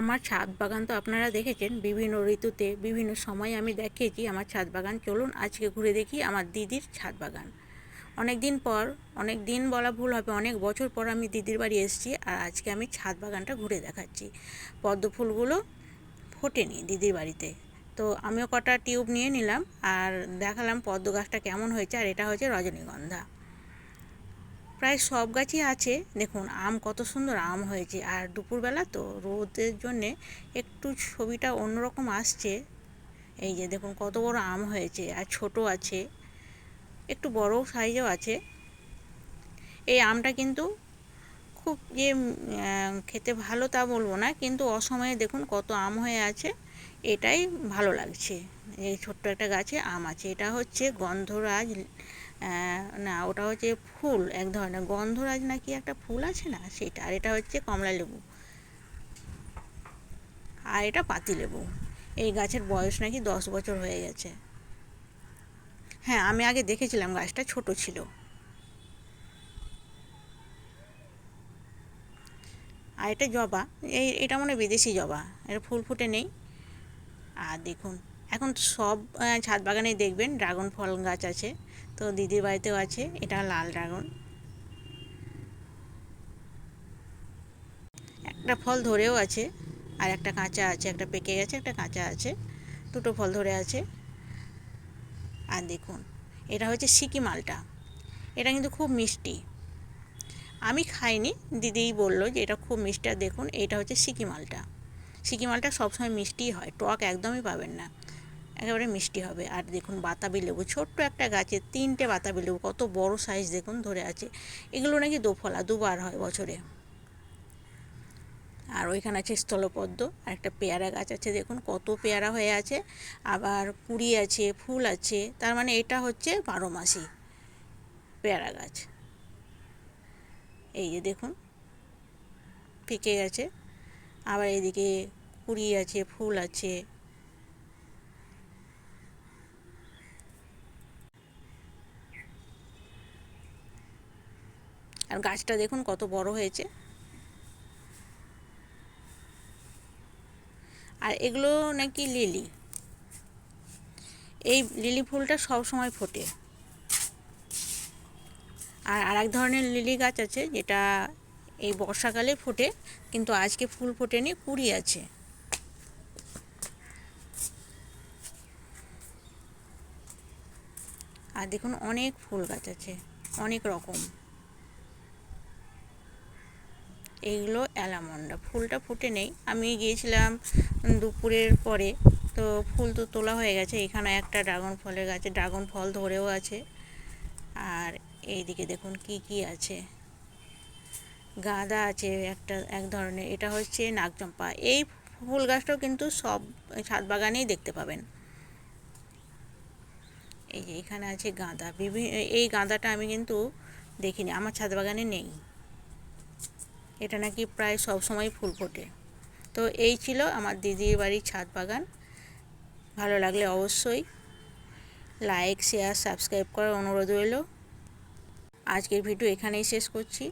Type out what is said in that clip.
আমার ছাদ বাগান তো আপনারা দেখেছেন, বিভিন্ন ঋতুতে বিভিন্ন সময় আমি দেখিয়েছি আমার ছাদ বাগান। চলুন আজকে ঘুরে দেখি আমার দিদির ছাদ বাগান। অনেক দিন পর, অনেক দিন বলা ভুল হবে, অনেক বছর পর আমি দিদির বাড়ি এসেছি, আর আজকে আমি ছাদ বাগানটা ঘুরে দেখাচ্ছি। পদ্ম ফুলগুলো ফোটেনি দিদির বাড়িতে, তো আমিও কটা টিউব নিয়ে নিলাম আর দেখালাম পদ্ম গাছটা কেমন হয়েছে। আর এটা হচ্ছে রজনীগন্ধা। প্রায় সব গাছই আছে। দেখুন আম, কত সুন্দর আম হয়েছে। আর দুপুরবেলা তো রোদের জন্যে একটু ছবিটা অন্যরকম আসছে। এই যে দেখুন কত বড় আম হয়েছে, আর ছোট আছে, একটু বড় সাইজও আছে। এই আমটা কিন্তু খুব যে খেতে ভালো তা বলবো না, কিন্তু অসময়ে দেখুন কত আম হয়ে আছে, এটাই ভালো লাগছে। এই ছোট্ট একটা গাছে আম আছে। এটা হচ্ছে গন্ধরাজ, না ওটা হচ্ছে ফুল, এক ধরনের গন্ধরাজ নাকি একটা ফুল আছে না সেটা। আর এটা হচ্ছে কমলা লেবু, আর এটা পাতিলেবু। এই গাছের বয়স নাকি 10 বছর হয়ে গেছে। হ্যাঁ, আমি আগে দেখেছিলাম, গাছটা ছোট ছিল। আর এটা জবা, এটা মনে হয় বিদেশি জবা, এটা ফুল ফুটে নেই। আর দেখুন এখন সব ছাদ বাগানেই দেখবেন ড্রাগন ফল গাছ আছে, তো দিদির বাড়িতেও আছে। এটা লাল ড্রাগন, একটা ফল ধরেও আছে, আর একটা কাঁচা আছে, একটা পেকে গেছে, একটা কাঁচা আছে, দুটো ফল ধরে আছে। আর দেখুন এটা হচ্ছে সিকি মালটা, এটা কিন্তু খুব মিষ্টি। আমি খাইনি, দিদিই বললো যে এটা খুব মিষ্টি। আর দেখুন এটা হচ্ছে সিকি মালটা। সিকি মালটা সবসময় মিষ্টিই হয়, টক একদমই পাবেন না, একেবারে মিষ্টি হবে। আর দেখুন বাতাবি লেবু, ছোট্ট একটা গাছে 3টে বাতাবি লেবু, কত বড় সাইজ দেখুন ধরে আছে। এগুলো নাকি দোফলা, দুবার হয় বছরে। আর ওইখানে আছে স্থলপদ্ম, আর একটা পেয়ারা গাছ আছে, দেখুন কত পেয়ারা হয়ে আছে, আবার কুড়ি আছে, ফুল আছে, তার মানে এটা হচ্ছে 12 মাসি পেয়ারা গাছ। এই যে দেখুন পেকে গেছে, আবার এদিকে কুড়ি আছে, ফুল আছে। আর গাছটা দেখুন কত বড় হয়েছে। আর এগুলো নাকি লিলি, এই লিলি ফুলটা সব সময় ফোটে। আর আরেক ধরনের লিলি গাছ আছে যেটা এই বর্ষাকালে ফোটে, কিন্তু আজকে ফুল ফোটেনি, কুড়ি আছে। আর দেখুন অনেক ফুল গাছ আছে, অনেক রকম। এইগুলো অ্যালামন্ডা, ফুলটা ফুটে নেই, আমি গিয়েছিলাম দুপুরের পরে, তো ফুল তো তোলা হয়ে গেছে। এখানে একটা ড্রাগন ফলের গাছে ড্রাগন ফল ধরেও আছে। আর এইদিকে দেখুন কি কি আছে, গাঁদা আছে একটা, এক ধরনের, এটা হচ্ছে নাগচম্পা। এই ফুল গাছটাও কিন্তু সব ছাদ বাগানেই দেখতে পাবেন। এই যে এখানে আছে গাঁদা, এই গাঁদাটা আমি কিন্তু দেখিনি, আমার ছাদ বাগানে নেই। এটা নাকি প্রায় সব সময় ফুল ফোটে। তো এই ছিল আমার দিদির বাড়ির ছাদ বাগান। ভালো লাগলে অবশ্যই লাইক, শেয়ার, সাবস্ক্রাইব করার অনুরোধ রইল। আজকের ভিডিও এখানেই শেষ করছি।